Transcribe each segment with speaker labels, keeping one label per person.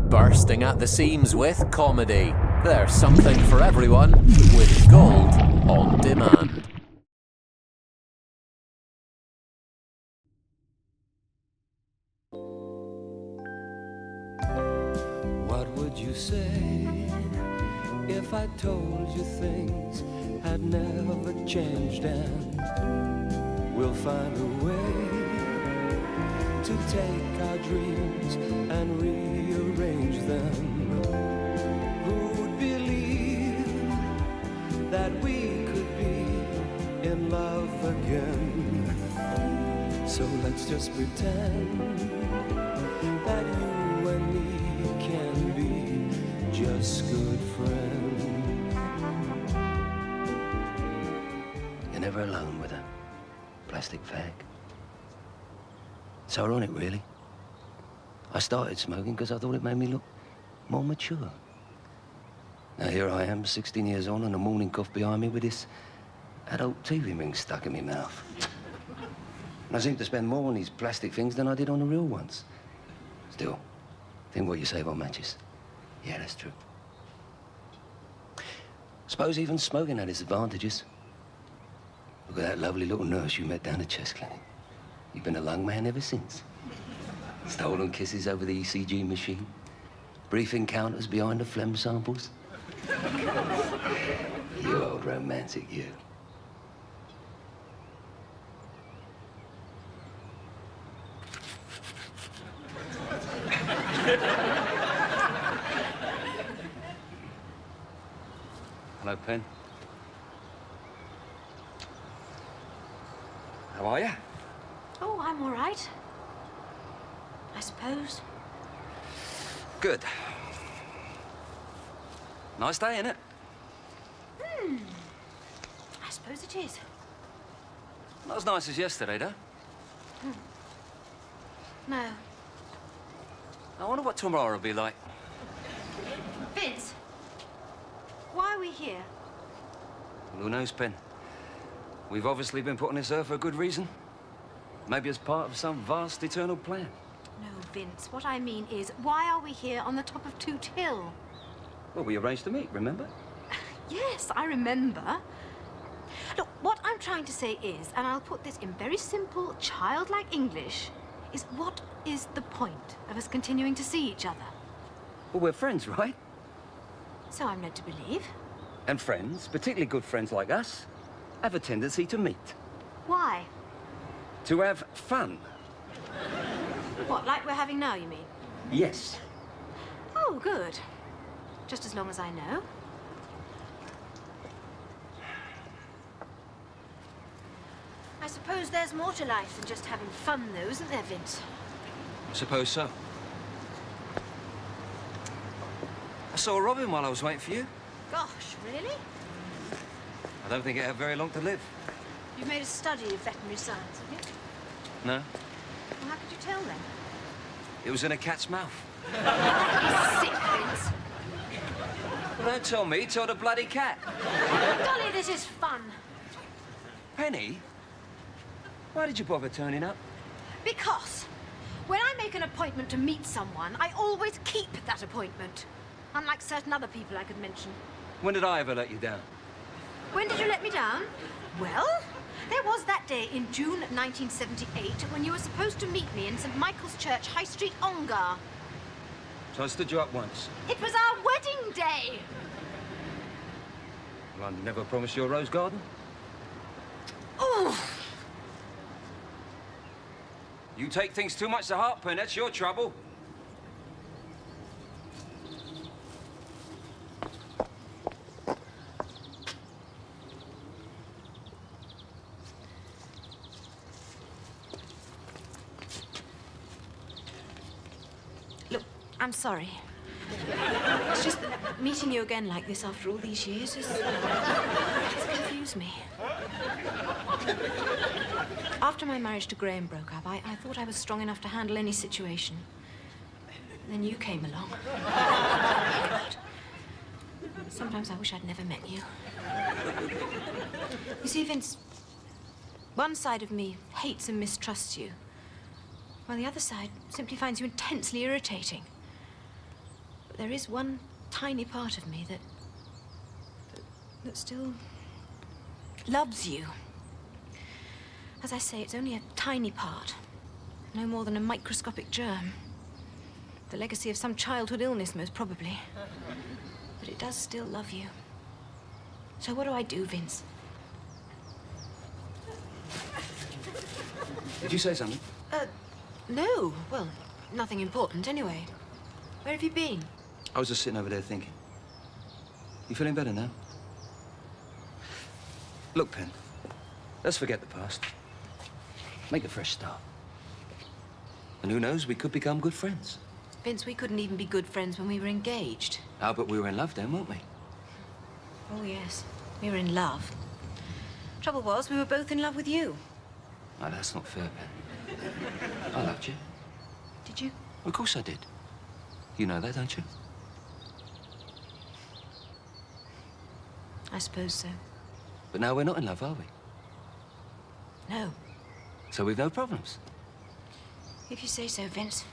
Speaker 1: Bursting at the seams with comedy. There's something for everyone with Gold on Demand.
Speaker 2: What would you say if I told you things had never changed and we'll find a way to take our dreams and rearrange them? Who would believe that we could be in love again? So let's just pretend that you and me can be just good friends.
Speaker 3: You're never alone with a plastic fag. It's ironic, really. I started smoking because I thought it made me look more mature. Now here I am, 16 years on, and a morning cough behind me with this adult TV ring stuck in my mouth. And I seem to spend more on these plastic things than I did on the real ones. Still, think what you save on matches. Yeah, that's true. Suppose even smoking had its advantages. Look at that lovely little nurse you met down at chest clinic. You've been a lung man ever since. Stolen kisses over the ECG machine. Brief encounters behind the phlegm samples. You old romantic, you. Hello, Pen. How are you?
Speaker 4: Oh, I'm all right. I suppose.
Speaker 3: Good. Nice day, innit?
Speaker 4: I suppose it is.
Speaker 3: Not as nice as yesterday, though.
Speaker 4: No.
Speaker 3: I wonder what tomorrow will be like.
Speaker 4: Vince, why are we here?
Speaker 3: Who knows, Pen? We've obviously been put on this earth for a good reason. Maybe as part of some vast eternal plan.
Speaker 4: No, Vince, what I mean is, why are we here on the top of Toot Hill?
Speaker 3: Well, we arranged to meet, remember?
Speaker 4: Yes, I remember. Look, what I'm trying to say is, and I'll put this in very simple, childlike English, is what is the point of us continuing to see each other?
Speaker 3: Well, we're friends, right?
Speaker 4: So I'm led to believe.
Speaker 3: And friends, particularly good friends like us, have a tendency to meet.
Speaker 4: Why?
Speaker 3: To have fun.
Speaker 4: What, like we're having now, you mean?
Speaker 3: Yes.
Speaker 4: Oh, good. Just as long as I know. I suppose there's more to life than just having fun, though, isn't there, Vince?
Speaker 3: I suppose so. I saw Robin while I was waiting for you.
Speaker 4: Gosh, really?
Speaker 3: I don't think it had very long to live.
Speaker 4: You've made a study of veterinary science, have you?
Speaker 3: No.
Speaker 4: Well, how could you tell, then?
Speaker 3: It was in a cat's mouth.
Speaker 4: He's sick, Vince.
Speaker 3: Well, don't tell me, tell the bloody cat.
Speaker 4: Golly, this is fun.
Speaker 3: Penny? Why did you bother turning up?
Speaker 4: Because when I make an appointment to meet someone, I always keep that appointment. Unlike certain other people I could mention.
Speaker 3: When did I ever let you down?
Speaker 4: When did you let me down? Well, there was that day in June 1978 when you were supposed to meet me in St. Michael's Church, High Street, Ongar.
Speaker 3: So I stood you up once.
Speaker 4: It was our wedding day.
Speaker 3: Well, I never promised you a rose garden.
Speaker 4: Oh,
Speaker 3: You take things too much to heart, Pen. That's your trouble.
Speaker 4: look, I'm sorry. It's just that meeting you again like this after all these years it's confused me. After my marriage to Graham broke up, I thought I was strong enough to handle any situation. And then you came along. God. Sometimes I wish I'd never met you. You see, Vince, one side of me hates and mistrusts you, while the other side simply finds you intensely irritating. there is one tiny part of me that still loves you. As I say, it's only a tiny part. No more than a microscopic germ. The legacy of some childhood illness, most probably. But it does still love you. So what do I do, Vince?
Speaker 3: Did you say something?
Speaker 4: No. Well, nothing important anyway. Where have you been?
Speaker 3: I was just sitting over there thinking. You feeling better now? Look, Pen, let's forget the past. Make a fresh start. And who knows, we could become good friends.
Speaker 4: Vince, we couldn't even be good friends when we were engaged.
Speaker 3: Oh, but we were in love then, weren't we?
Speaker 4: Oh, yes. We were in love. Trouble was, we were both in love with you.
Speaker 3: No, that's not fair, Pen. I loved you.
Speaker 4: Did you?
Speaker 3: Of course I did. You know that, don't you?
Speaker 4: I suppose so.
Speaker 3: But now we're not in love, are we?
Speaker 4: No.
Speaker 3: So we've no problems.
Speaker 4: If you say so, Vince.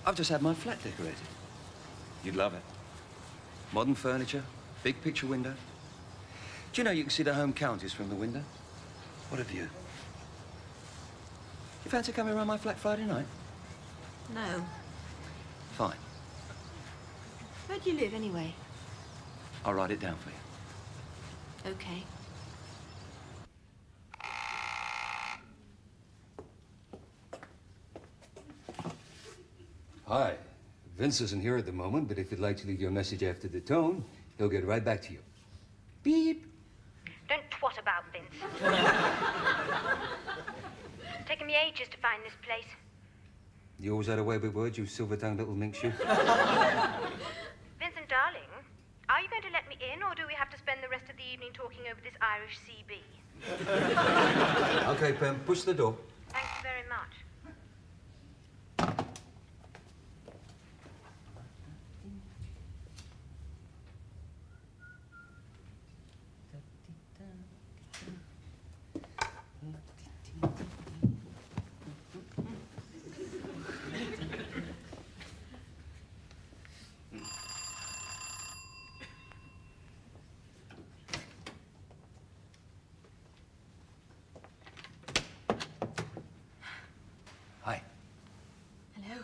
Speaker 3: I've just had my flat decorated. You'd love it. Modern furniture, big picture window. Do you know you can see the home counties from the window? What a view. You fancy coming around my flat Friday night?
Speaker 4: No.
Speaker 3: Fine.
Speaker 4: Where do you live, anyway?
Speaker 3: I'll write it down for you.
Speaker 4: Okay.
Speaker 5: Hi. Vince isn't here at the moment, but if you'd like to leave your message after the tone, he'll get right back to you. Beep.
Speaker 6: Don't twat about, Vince. It's taken me ages to find this place.
Speaker 5: You always had a way with words, you silver-tongued little mink shoe.
Speaker 6: Vincent, darling, are you going to let me in, or do we have to spend the rest of the evening talking over this Irish CB?
Speaker 5: Okay, Pam, push the door.
Speaker 6: Thank you very much.
Speaker 3: Hi.
Speaker 4: Hello.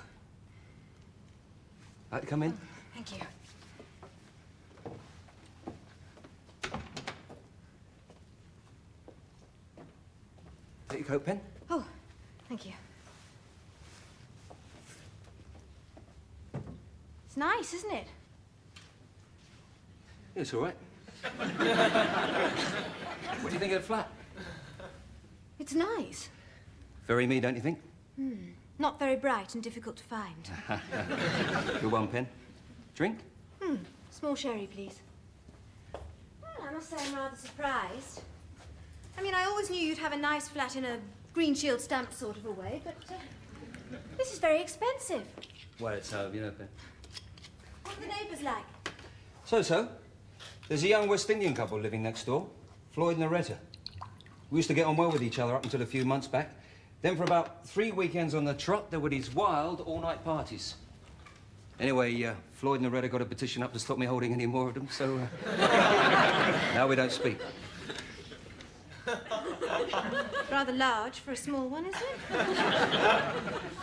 Speaker 3: Like to come in?
Speaker 4: Thank you.
Speaker 3: Take your coat, Pen?
Speaker 4: Oh, thank you. It's nice, isn't it?
Speaker 3: Yeah, it's all right. What do you think of the flat?
Speaker 4: It's nice.
Speaker 3: Very me, don't you think?
Speaker 4: Not very bright and difficult to find.
Speaker 3: Good one, Pen. Drink?
Speaker 4: Small sherry, please. Well, I must say I'm rather surprised. I mean, I always knew you'd have a nice flat in a Green Shield stamp sort of a way, but this is very expensive.
Speaker 3: Well, it's home, you know, Pen.
Speaker 4: What are the neighbours like?
Speaker 5: So. There's a young West Indian couple living next door, Floyd and Loretta. We used to get on well with each other up until a few months back. Then for about 3 weekends on the trot, there were these wild all-night parties. Anyway, Floyd and Loretta got a petition up to stop me holding any more of them, so now we don't speak.
Speaker 4: Rather large for a small one, isn't it?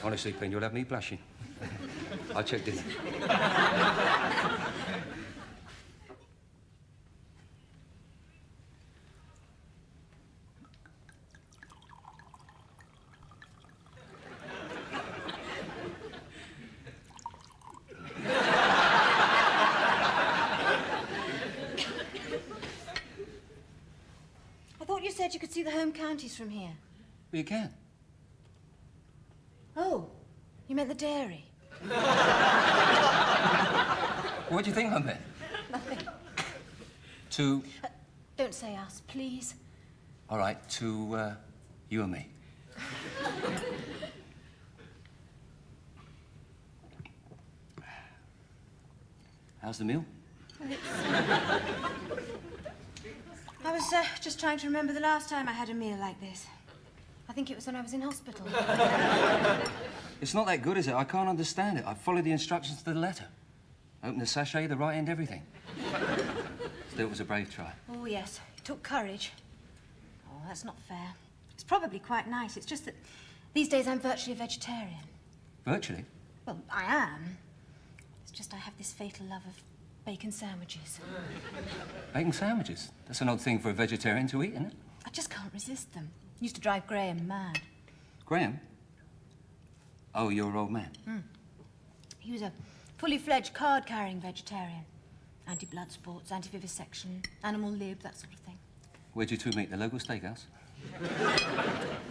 Speaker 5: Honestly, Pen, you'll have me blushing. I checked in.
Speaker 4: I thought you said you could see the home counties from here.
Speaker 3: Well, you can.
Speaker 4: Oh, you meant the dairy.
Speaker 3: What do you think I meant?
Speaker 4: Nothing.
Speaker 3: To...
Speaker 4: Don't say us, please.
Speaker 3: All right, to, you and me. How's the meal?
Speaker 4: I was just trying to remember the last time I had a meal like this. I think it was when I was in hospital.
Speaker 5: It's not that good, is it? I can't understand it. I followed the instructions to the letter. Opened the sachet, the right end, everything. Still, it was a brave try.
Speaker 4: Oh, yes. It took courage. Oh, that's not fair. It's probably quite nice. It's just that these days I'm virtually a vegetarian.
Speaker 5: Virtually?
Speaker 4: Well, I am. It's just I have this fatal love of bacon sandwiches.
Speaker 5: Bacon sandwiches? That's an odd thing for a vegetarian to eat, isn't it?
Speaker 4: I just can't resist them. Used to drive Graham mad.
Speaker 5: Graham? Oh, your old man?
Speaker 4: He was a fully fledged card-carrying vegetarian. Anti-blood sports, anti-vivisection, animal lib, that sort of thing.
Speaker 5: Where'd you two meet? The local steakhouse?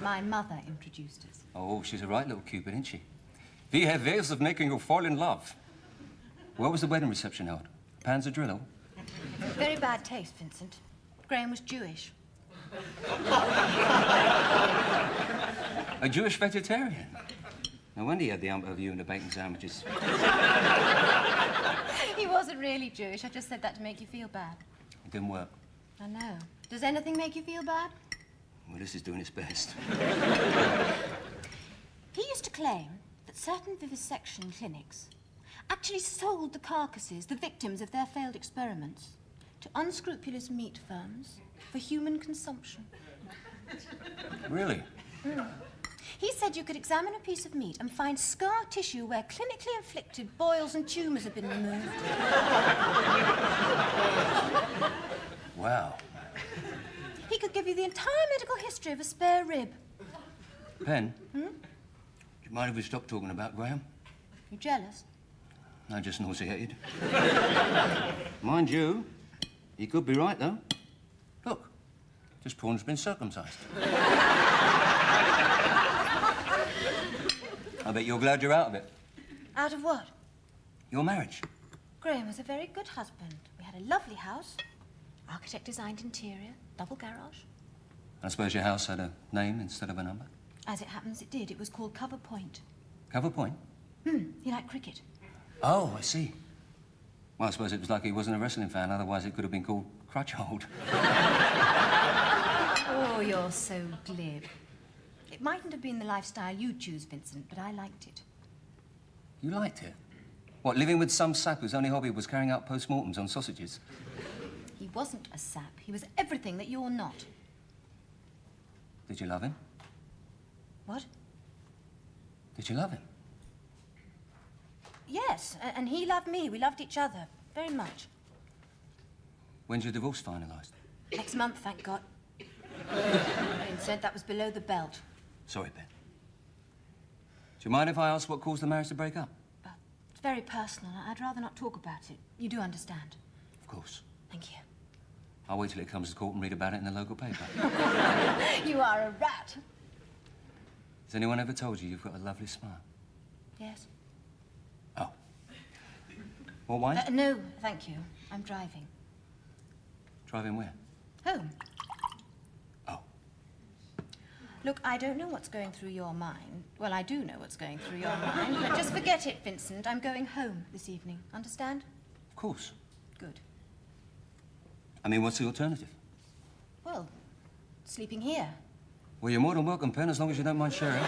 Speaker 4: My mother introduced us.
Speaker 5: Oh, she's a right little Cupid, isn't she? We have ways of making you fall in love. Where was the wedding reception held? Panzerdrillo?
Speaker 4: Very bad taste, Vincent. Graham was Jewish.
Speaker 5: A Jewish vegetarian? No wonder he had the hump over you and the bacon sandwiches.
Speaker 4: He wasn't really Jewish. I just said that to make you feel bad.
Speaker 5: It didn't work.
Speaker 4: I know. Does anything make you feel bad?
Speaker 5: Well, this is doing its best.
Speaker 4: He used to claim that certain vivisection clinics actually sold the carcasses, the victims of their failed experiments, to unscrupulous meat firms for human consumption.
Speaker 5: Really?
Speaker 4: He said you could examine a piece of meat and find scar tissue where clinically inflicted boils and tumours had been removed.
Speaker 5: Wow.
Speaker 4: He could give you the entire medical history of a spare rib.
Speaker 5: Pen? Do you mind if we stop talking about Graham?
Speaker 4: You jealous?
Speaker 5: No, just nauseated. Mind you, he could be right, though. Look, this prawn's been circumcised. I bet you're glad you're out of it.
Speaker 4: Out of what?
Speaker 5: Your marriage.
Speaker 4: Graham was a very good husband. We had a lovely house. Architect-designed interior, double garage.
Speaker 5: I suppose your house had a name instead of a number?
Speaker 4: As it happens, it did. It was called Cover Point.
Speaker 5: Cover Point?
Speaker 4: He liked cricket.
Speaker 5: Oh, I see. Well, I suppose it was lucky he wasn't a wrestling fan, otherwise it could have been called Crutchhold.
Speaker 4: Oh, you're so glib. It mightn't have been the lifestyle you'd choose, Vincent, but I liked it.
Speaker 5: You liked it? What, living with some sap whose only hobby was carrying out post-mortems on sausages?
Speaker 4: He wasn't a sap. He was everything that you're not.
Speaker 5: Did you love him?
Speaker 4: What?
Speaker 5: Did you love him?
Speaker 4: Yes, and he loved me. We loved each other very much.
Speaker 5: When's your divorce finalised?
Speaker 4: Next month, thank God. Vincent, that was below the belt.
Speaker 5: Sorry, Ben. Do you mind if I ask what caused the marriage to break up?
Speaker 4: It's very personal. I'd rather not talk about it. You do understand.
Speaker 5: Of course.
Speaker 4: Thank you.
Speaker 5: I'll wait till it comes to court and read about it in the local paper.
Speaker 4: You are a rat.
Speaker 5: Has anyone ever told you you've got a lovely smile?
Speaker 4: Yes.
Speaker 5: Oh. More wine?
Speaker 4: No, thank you. I'm driving.
Speaker 5: Driving where?
Speaker 4: Home.
Speaker 5: Oh.
Speaker 4: Look, I don't know what's going through your mind. Well, I do know what's going through your mind, but just forget it, Vincent. I'm going home this evening. Understand?
Speaker 5: Of course.
Speaker 4: Good.
Speaker 5: I mean, what's the alternative?
Speaker 4: Well, sleeping here.
Speaker 5: Well, you're more than welcome, Pen, as long as you don't mind sharing.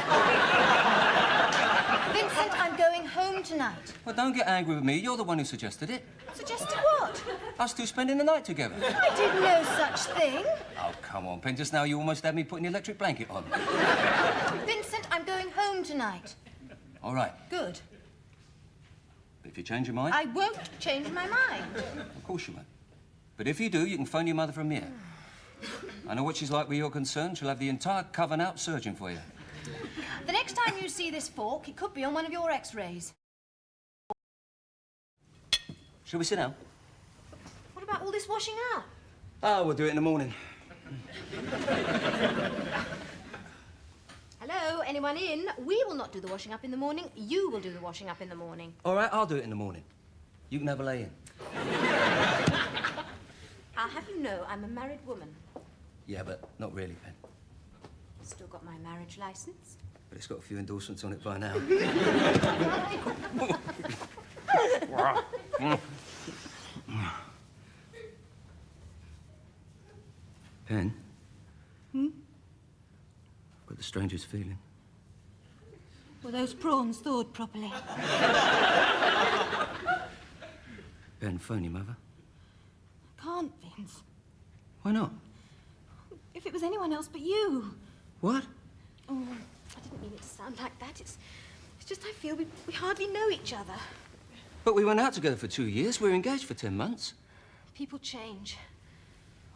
Speaker 4: Vincent, I'm going home tonight.
Speaker 5: Well, don't get angry with me. You're the one who suggested it.
Speaker 4: Suggested what?
Speaker 5: Us two spending the night together.
Speaker 4: I did no such thing.
Speaker 5: Oh, come on, Pen. Just now you almost had me putting the electric blanket on.
Speaker 4: Vincent, I'm going home tonight.
Speaker 5: All right.
Speaker 4: Good.
Speaker 5: But if you change your mind...
Speaker 4: I won't change my mind.
Speaker 5: Of course you won't. But if you do, you can phone your mother from here. I know what she's like where you're concerned. She'll have the entire coven out searching for you.
Speaker 4: The next time you see this fork, it could be on one of your x-rays.
Speaker 5: Shall we sit down?
Speaker 4: What about all this washing up?
Speaker 5: Oh, we'll do it in the morning.
Speaker 4: Hello, anyone in? We will not do the washing up in the morning. You will do the washing up in the morning.
Speaker 5: All right, I'll do it in the morning. You can have a lay-in.
Speaker 4: I'll have you know I'm a married woman.
Speaker 5: Yeah, but not really, Pen.
Speaker 4: Still got my marriage license.
Speaker 5: But it's got a few endorsements on it by now. Pen? Got the strangest feeling.
Speaker 4: Were those prawns thawed properly?
Speaker 5: Ben, phone your mother.
Speaker 4: I can't, Vince.
Speaker 5: Why not?
Speaker 4: If it was anyone else but you.
Speaker 5: What?
Speaker 4: Oh, I didn't mean it to sound like that. It's just I feel we hardly know each other.
Speaker 5: But we went out together for 2 years. We were engaged for 10 months.
Speaker 4: People change.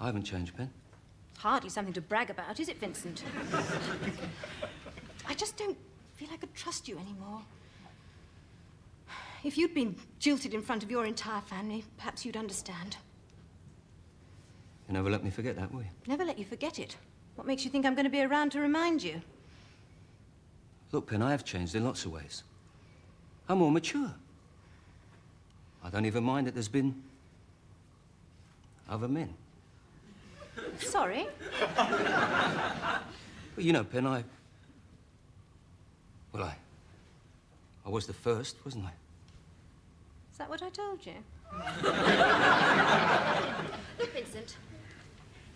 Speaker 5: I haven't changed, Ben.
Speaker 4: Hardly something to brag about, is it, Vincent? I just don't feel I could trust you anymore. If you'd been jilted in front of your entire family, perhaps you'd understand.
Speaker 5: You never let me forget that, will you?
Speaker 4: Never let you forget it. What makes you think I'm going to be around to remind you?
Speaker 5: Look, Pen, I have changed in lots of ways. I'm more mature. I don't even mind that there's been other men.
Speaker 4: Sorry?
Speaker 5: Well, you know, Pen, I was the first, wasn't I?
Speaker 4: Is that what I told you? Look, Vincent,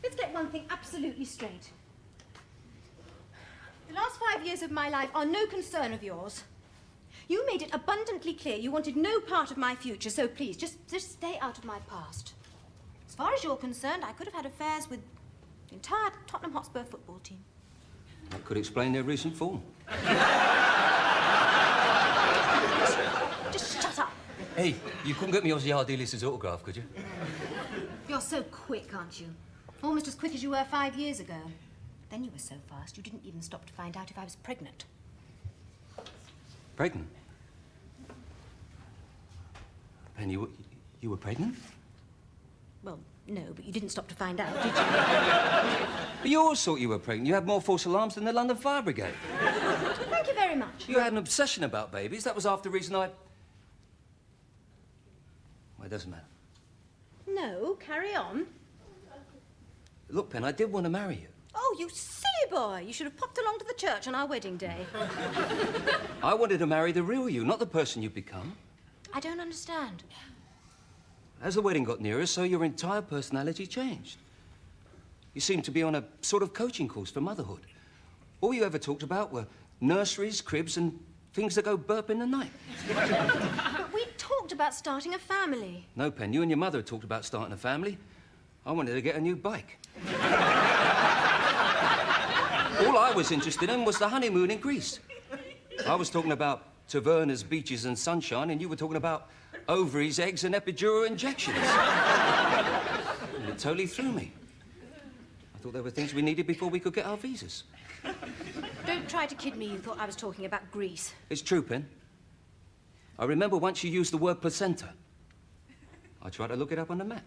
Speaker 4: let's get one thing absolutely straight. The last 5 years of my life are no concern of yours. You made it abundantly clear you wanted no part of my future, so please, just stay out of my past. As far as you're concerned, I could have had affairs with the entire Tottenham Hotspur football team.
Speaker 5: That could explain their recent form.
Speaker 4: Just shut up.
Speaker 5: Hey, you couldn't get me Ozzy Ardiles' autograph, could you?
Speaker 4: You're so quick, aren't you? Almost as quick as you were 5 years ago. Then you were so fast, you didn't even stop to find out if I was pregnant.
Speaker 5: Pregnant? Ben, you were pregnant?
Speaker 4: Well, no, but you didn't stop to find out, did you?
Speaker 5: But you always thought you were pregnant. You had more false alarms than the London Fire Brigade.
Speaker 4: Thank you very much.
Speaker 5: You had an obsession about babies. That was half the reason I... Well, it doesn't matter.
Speaker 4: No, carry on.
Speaker 5: Look, Pen, I did want to marry you.
Speaker 4: Oh, you silly boy. You should have popped along to the church on our wedding day.
Speaker 5: I wanted to marry the real you, not the person you've become.
Speaker 4: I don't understand.
Speaker 5: As the wedding got nearer, so your entire personality changed. You seemed to be on a sort of coaching course for motherhood. All you ever talked about were nurseries, cribs, and things that go burp in the night.
Speaker 4: But we talked about starting a family.
Speaker 5: No, Pen, you and your mother talked about starting a family. I wanted to get a new bike. All I was interested in was the honeymoon in Greece. I was talking about tavernas, beaches, and sunshine, and you were talking about ovaries, eggs, and epidural injections. And it totally threw me. I thought there were things we needed before we could get our visas.
Speaker 4: Don't try to kid me you thought I was talking about Greece.
Speaker 5: It's true, Pen. I remember once you used the word placenta. I tried to look it up on the map.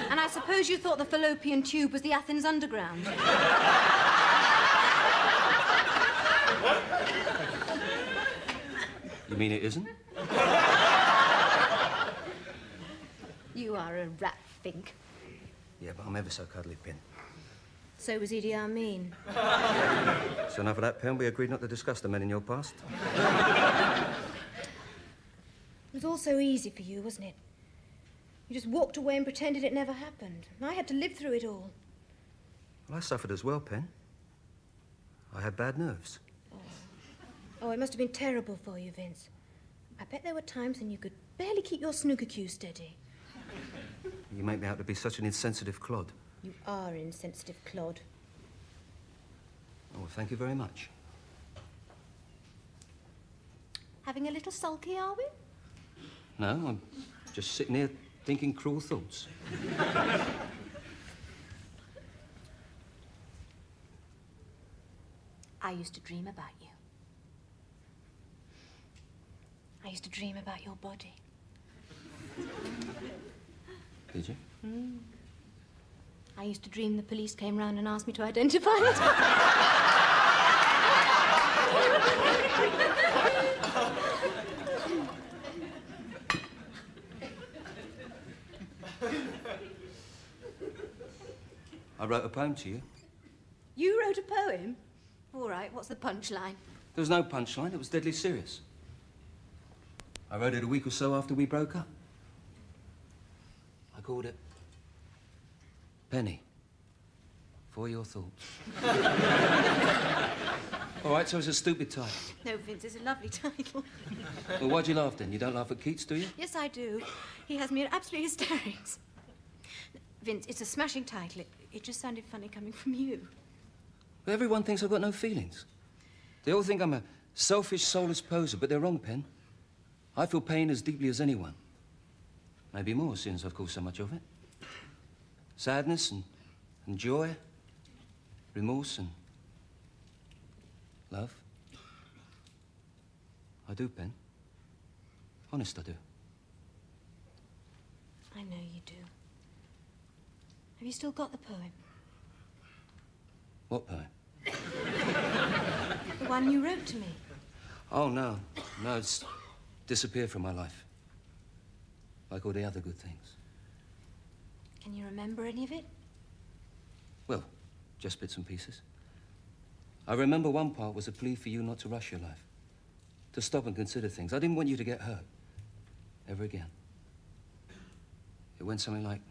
Speaker 4: And I suppose you thought the fallopian tube was the Athens Underground.
Speaker 5: You mean it isn't?
Speaker 4: You are a rat fink.
Speaker 5: Yeah, but I'm ever so cuddly, Pen.
Speaker 4: So was Idi Amin.
Speaker 5: So enough of that, Pen. We agreed not to discuss the men in your past.
Speaker 4: It was all so easy for you, wasn't it? You just walked away and pretended it never happened. And I had to live through it all.
Speaker 5: Well, I suffered as well, Pen. I had bad nerves.
Speaker 4: Oh, it must have been terrible for you, Vince. I bet there were times when you could barely keep your snooker cue steady.
Speaker 5: You make me out to be such an insensitive clod.
Speaker 4: You are an insensitive clod.
Speaker 5: Oh, well, thank you very much.
Speaker 4: Having a little sulky, are we?
Speaker 5: No, I'm just sitting here thinking cruel thoughts.
Speaker 4: I used to dream about you. I used to dream about your body.
Speaker 5: Did you?
Speaker 4: I used to dream the police came round and asked me to identify it.
Speaker 5: I wrote a poem to you.
Speaker 4: You wrote a poem? All right, what's the punchline?
Speaker 5: There was no punchline. It was deadly serious. I wrote it a week or so after we broke up. I called it Penny. for your thoughts. All right, so it's a stupid title.
Speaker 4: No, Vince, it's a lovely title.
Speaker 5: Well, why'd you laugh then? You don't laugh at Keats, do you?
Speaker 4: Yes, I do. He has me in absolute hysterics. Vince, it's a smashing title. It just sounded funny coming from you.
Speaker 5: But everyone thinks I've got no feelings. They all think I'm a selfish, soulless poser, but they're wrong, Pen. I feel pain as deeply as anyone. Maybe more, since I've caused so much of it. Sadness and joy, remorse and love. I do, Pen. Honest, I do.
Speaker 4: I know you do. Have you still got the poem?
Speaker 5: What poem?
Speaker 4: The one you wrote to me.
Speaker 5: Oh, no. No, it's disappeared from my life. Like all the other good things.
Speaker 4: Can you remember any of it?
Speaker 5: Well, just bits and pieces. I remember one part was a plea for you not to rush your life. To stop and consider things. I didn't want you to get hurt. Ever again. It went something like,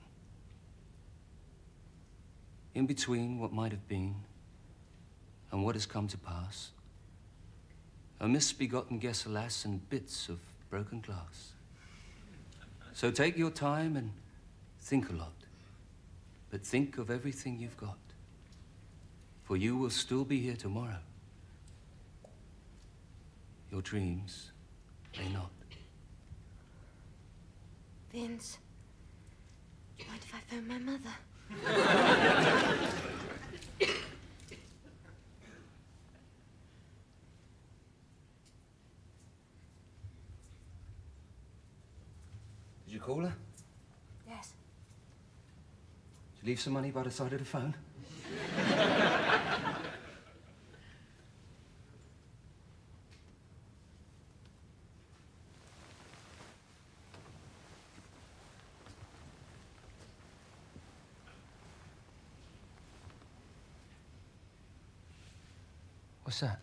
Speaker 5: in between what might have been and what has come to pass, a misbegotten guess, alas, and bits of broken glass. So take your time and think a lot, but think of everything you've got, for you will still be here tomorrow. Your dreams may not.
Speaker 4: Vince, mind if I phone my mother?
Speaker 5: Did you call her?
Speaker 4: Yes.
Speaker 5: Did you leave some money by the side of the phone? What's that?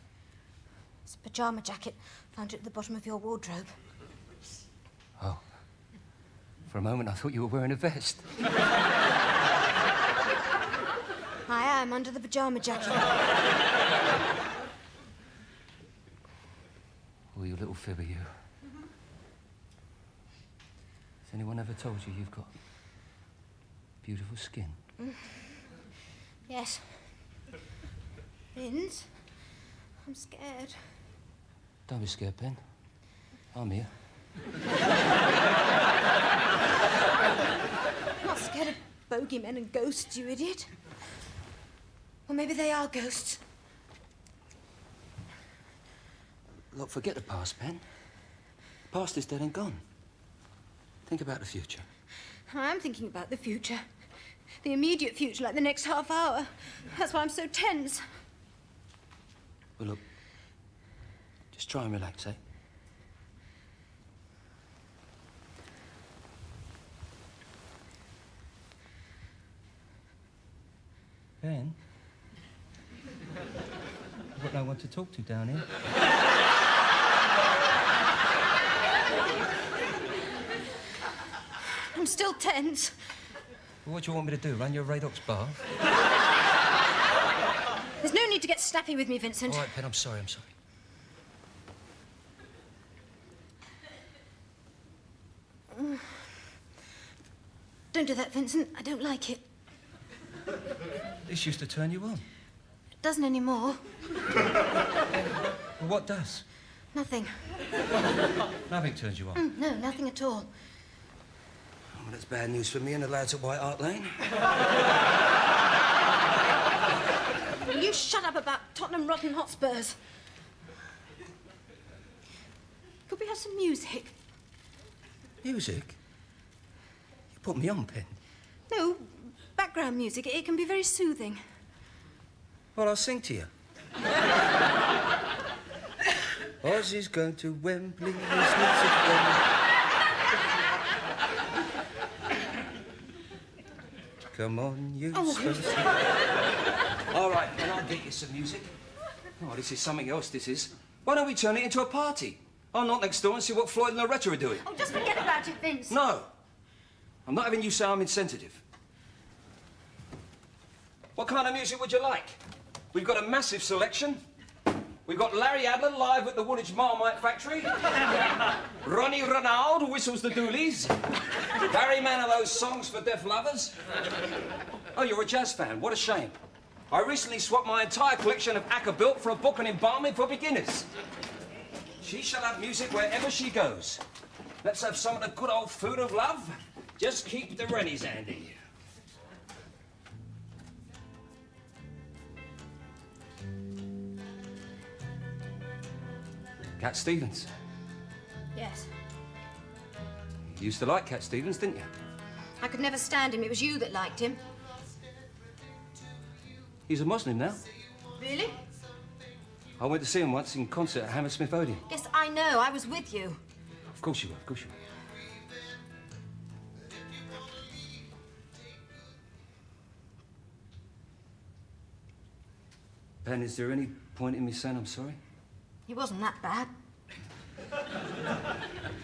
Speaker 4: It's a pyjama jacket. Found it at the bottom of your wardrobe.
Speaker 5: Oh. For a moment, I thought you were wearing a vest.
Speaker 4: I am, under the pyjama jacket.
Speaker 5: Oh, you little fibber, you. Has anyone ever told you you've got beautiful skin?
Speaker 4: Yes. Vince, I'm scared.
Speaker 5: Don't be scared, Pen. I'm here.
Speaker 4: I'm not scared of bogeymen and ghosts, you idiot. Or maybe they are ghosts.
Speaker 5: Look, forget the past, Pen. The past is dead and gone. Think about the future.
Speaker 4: I am thinking about the future. The immediate future, like the next half hour. That's why I'm so tense.
Speaker 5: Well, look. Just try and relax, eh? Ben? I've got no one to talk to down here.
Speaker 4: I'm still tense.
Speaker 5: Well, what do you want me to do? Run your Radox bar?
Speaker 4: There's no need to get snappy with me, Vincent.
Speaker 5: All right, Ben, I'm sorry.
Speaker 4: Don't do that, Vincent. I don't like it.
Speaker 5: This used to turn you on.
Speaker 4: It doesn't anymore.
Speaker 5: Well, what does?
Speaker 4: Nothing.
Speaker 5: Nothing turns you on.
Speaker 4: No, nothing at all.
Speaker 5: Well, that's bad news for me and the lads at White Hart Lane.
Speaker 4: Will you shut up about Tottenham Rotten Hotspurs? Could we have some music?
Speaker 5: Music? You put me on, Pen.
Speaker 4: No, background music. It can be very soothing.
Speaker 5: Well, I'll sing to you. Ozzy's going to Wembley. Come on, you All right, then I'll get you some music. Oh, this is something else, this is. Why don't we turn it into a party? I'll knock next door and see what Floyd and Loretta are doing.
Speaker 4: Oh, just forget about it, Vince.
Speaker 5: No. I'm not having you say I'm insensitive. What kind of music would you like? We've got a massive selection. We've got Larry Adler live at the Woolwich Marmite Factory. Ronnie Ronald whistles the doolies. Barry Manilow's songs for deaf lovers. Oh, you're a jazz fan. What a shame. I recently swapped my entire collection of Ackerbilt for a book on embalming for beginners. She shall have music wherever she goes. Let's have some of the good old food of love. Just keep the Rennies handy. Cat Stevens.
Speaker 4: Yes.
Speaker 5: You used to like Cat Stevens, didn't you?
Speaker 4: I could never stand him. It was you that liked him.
Speaker 5: He's a Muslim now.
Speaker 4: Really?
Speaker 5: I went to see him once in concert at Hammersmith Odeon.
Speaker 4: Yes, I know. I was with you.
Speaker 5: Of course you were, of course you were. Ben, is there any point in me saying I'm sorry?
Speaker 4: He wasn't that bad.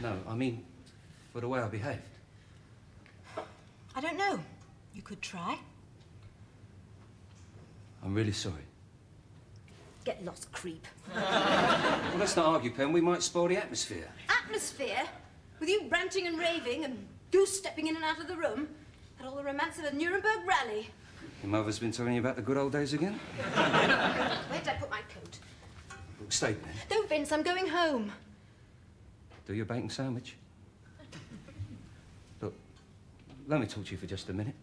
Speaker 5: No, I mean, for the way I behaved.
Speaker 4: I don't know. You could try.
Speaker 5: I'm really sorry.
Speaker 4: Get lost, creep.
Speaker 5: Well, let's not argue, Pen. We might spoil the atmosphere.
Speaker 4: Atmosphere? With you ranting and raving and goose stepping in and out of the room? Had all the romance of a Nuremberg rally.
Speaker 5: Your mother's been telling you about the good old days again?
Speaker 4: Where did I put my coat?
Speaker 5: Stay, Pen.
Speaker 4: No, Vince, I'm going home.
Speaker 5: Do your bacon sandwich. Look, let me talk to you for just a minute.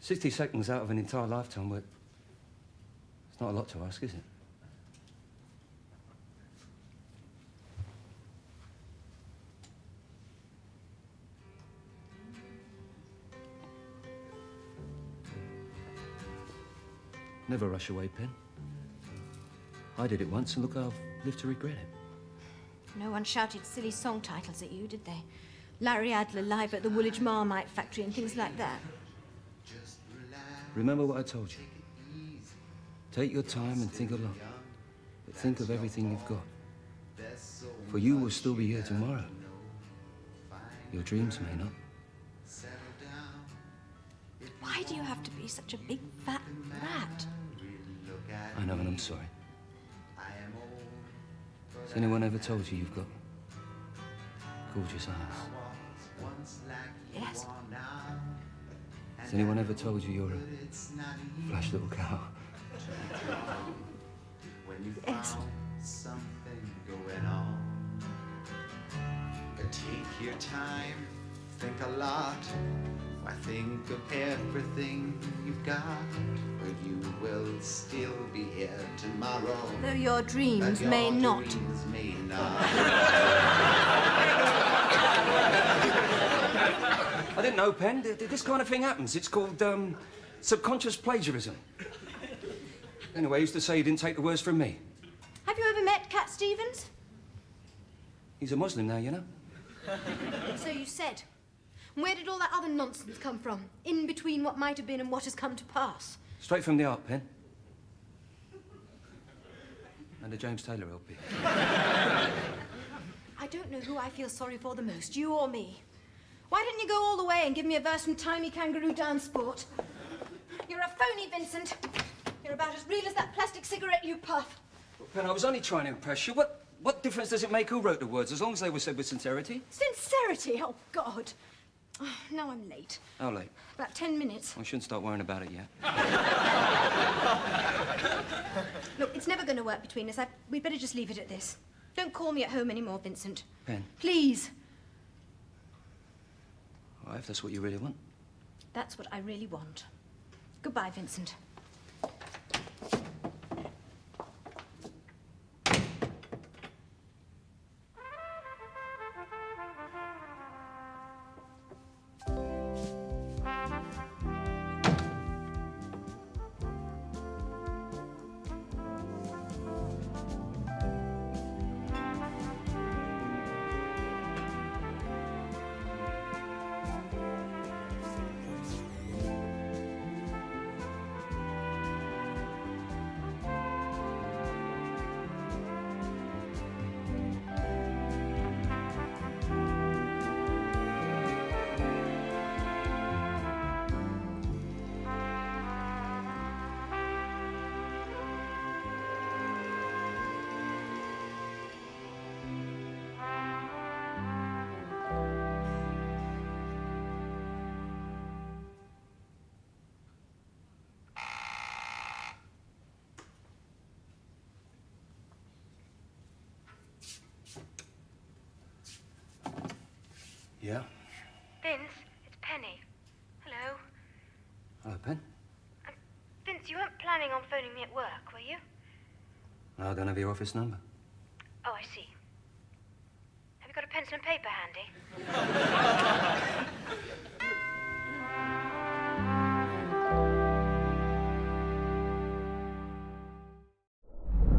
Speaker 5: 60 seconds out of an entire lifetime, but it's not a lot to ask, is it? Never rush away, Pen. I did it once, and look how I've lived to regret it.
Speaker 4: No one shouted silly song titles at you, did they? Larry Adler live at the Woolwich Marmite Factory and things like that.
Speaker 5: Remember what I told you. Take your time and think a lot. But think of everything you've got. For you will still be here tomorrow. Your dreams may not.
Speaker 4: Why do you have to be such a big fat rat?
Speaker 5: I know, and I'm sorry. Has anyone ever told you you've got gorgeous eyes?
Speaker 4: Yes.
Speaker 5: Has anyone ever told you you're a flash little cow?
Speaker 4: Yes.
Speaker 7: Something going on. Take your time, think a lot. Why think of everything you've got, but you will still be here tomorrow.
Speaker 4: Though your dreams
Speaker 7: But your
Speaker 4: may not.
Speaker 7: dreams may not.
Speaker 5: I didn't know, Pen. This kind of thing happens. It's called, subconscious plagiarism. Anyway, I used to say he didn't take the words from me.
Speaker 4: Have you ever met Cat Stevens?
Speaker 5: He's a Muslim now, you know.
Speaker 4: So you said. Where did all that other nonsense come from? In between what might have been and what has come to pass?
Speaker 5: Straight from the art, Pen. And the James Taylor LP.
Speaker 4: I don't know who I feel sorry for the most, you or me. Why didn't you go all the way and give me a verse from Timey Kangaroo Dance Sport? You're a phony, Vincent. You're about as real as that plastic cigarette you puff.
Speaker 5: Look, Pen, I was only trying to impress you. What difference does it make who wrote the words, as long as they were said with sincerity?
Speaker 4: Sincerity? Oh, God. Oh, now I'm late.
Speaker 5: How late?
Speaker 4: About 10 minutes.
Speaker 5: I shouldn't start worrying about it yet.
Speaker 4: Look, it's never going to work between us. We'd better just leave it at this. Don't call me at home anymore, Vincent.
Speaker 5: Pen.
Speaker 4: Please.
Speaker 5: All right, if that's what you really want.
Speaker 4: That's what I really want. Goodbye, Vincent.
Speaker 5: Yeah?
Speaker 6: Vince, it's Penny. Hello.
Speaker 5: Hello, Pen.
Speaker 6: Vince, you weren't planning on phoning me at work, were you?
Speaker 5: No, I don't have your office number.
Speaker 6: Oh, I see. Have you got a pencil and paper handy?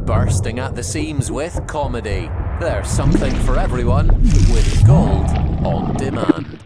Speaker 1: Bursting at the seams with comedy. There's something for everyone with Gold on Demand.